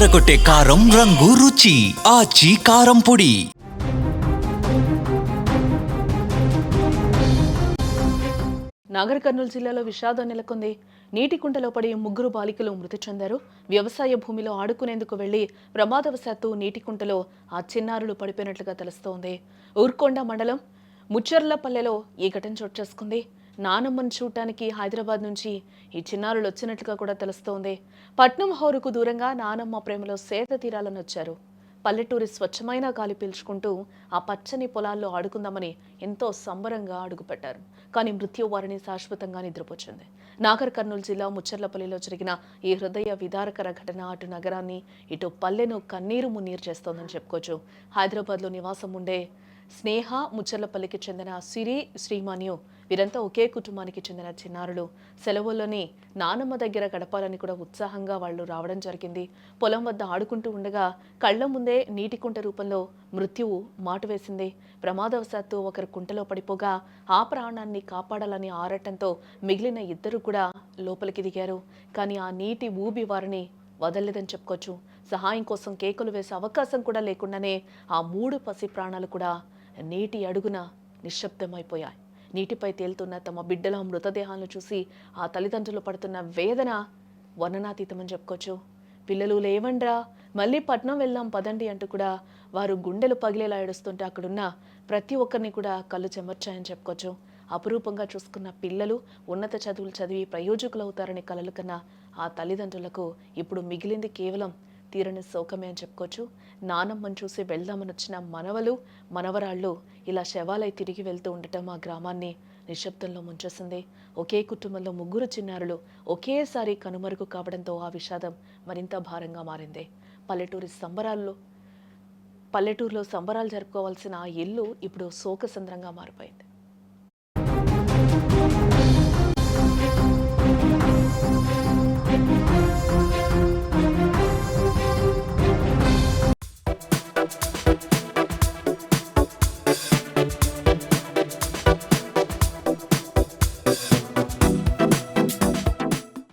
అదరగొట్టే కారం రంగు రుచి ఆచి కారం పొడి. నాగర్ కర్నూలు జిల్లాలో విషాదం నెలకొంది. నీటి కుంటలో పడి 3 బాలికలు మృతి చెందారు. వ్యవసాయ భూమిలో ఆడుకునేందుకు వెళ్లి ప్రమాదవశాత్తు నీటి కుంటలో ఆ చిన్నారులు పడిపోయినట్లుగా తెలుస్తోంది. ఊర్కొండ మండలం ముచ్చర్లపల్లెలో ఈ ఘటన చోటు చేసుకుంది. నానమ్మను చూడటానికి హైదరాబాద్ నుంచి ఈ చిన్నారులు వచ్చినట్లుగా కూడా తెలుస్తోంది. పట్నం హౌరుకు దూరంగా నానమ్మ ప్రేమలో సేద తీరాలని వచ్చారు. పల్లెటూరి స్వచ్ఛమైన గాలి పీల్చుకుంటూ ఆ పచ్చని పొలాల్లో ఆడుకుందామని ఎంతో సంబరంగా అడుగుపెట్టారు. కానీ మృత్యు వారిని శాశ్వతంగా నిద్రపోచింది. నాగర్ కర్నూలు జిల్లా ముచ్చర్లపల్లిలో జరిగిన ఈ హృదయ విదారకర ఘటన అటు నగరాన్ని ఇటు పల్లెను కన్నీరు మున్నీరు చేస్తోందని చెప్పుకోవచ్చు. హైదరాబాద్లో నివాసం ఉండే స్నేహ ముచ్చర్లపల్లికి చెందిన సిరి శ్రీమాన్యు వీరంతా ఒకే కుటుంబానికి చెందిన చిన్నారులు. సెలవుల్లోని నానమ్మ దగ్గర గడపాలని కూడా ఉత్సాహంగా వాళ్ళు రావడం జరిగింది. పొలం వద్ద ఆడుకుంటూ ఉండగా కళ్ల ముందే నీటి కుంట రూపంలో మృత్యువు మాటు వేసింది. ప్రమాదవశాత్తు ఒకరు కుంటలో పడిపోగా ఆ ప్రాణాన్ని కాపాడాలని ఆరాటంతో మిగిలిన ఇద్దరు కూడా లోపలికి దిగారు. కానీ ఆ నీటి ఊబి వారిని వదలలేదని చెప్పుకోవచ్చు. సహాయం కోసం కేకలు వేసే అవకాశం కూడా లేకుండానే ఆ 3 పసి ప్రాణాలు కూడా నీటి అడుగున నిశ్శబ్దమైపోయాయి. నీటిపై తేలుతున్న తమ బిడ్డల మృతదేహాలను చూసి ఆ తల్లిదండ్రులు పడుతున్న వేదన వర్ణనాతీతమని చెప్పుకోవచ్చు. పిల్లలు లేవండ్రా, మళ్ళీ పట్నం వెళ్దాం పదండి అంటూ కూడా వారు గుండెలు పగిలేలా ఏడుస్తుంటే అక్కడున్న ప్రతి ఒక్కరిని కూడా కళ్ళు చెమర్చాయని చెప్పుకోవచ్చు. అపురూపంగా చూసుకున్న పిల్లలు ఉన్నత చదువులు చదివి ప్రయోజకులవుతారని కలలు కన్నా ఆ తల్లిదండ్రులకు ఇప్పుడు మిగిలింది కేవలం తీరని శోకమే అని చెప్పుకోవచ్చు. నానమ్మను చూసి వెళ్దామని వచ్చిన మనవలు మనవరాళ్ళు ఇలా శవాలై తిరిగి వెళ్తూ ఉండటం ఆ గ్రామాన్ని నిశ్శబ్దంలో ముంచేసింది. ఒకే కుటుంబంలో 3 చిన్నారులు ఒకేసారి కనుమరుగు కావడంతో ఆ విషాదం మరింత భారంగా మారింది. పల్లెటూరులో సంబరాలు జరుపుకోవాల్సిన ఆ ఇల్లు ఇప్పుడు శోకసంద్రంగా మారిపోయింది.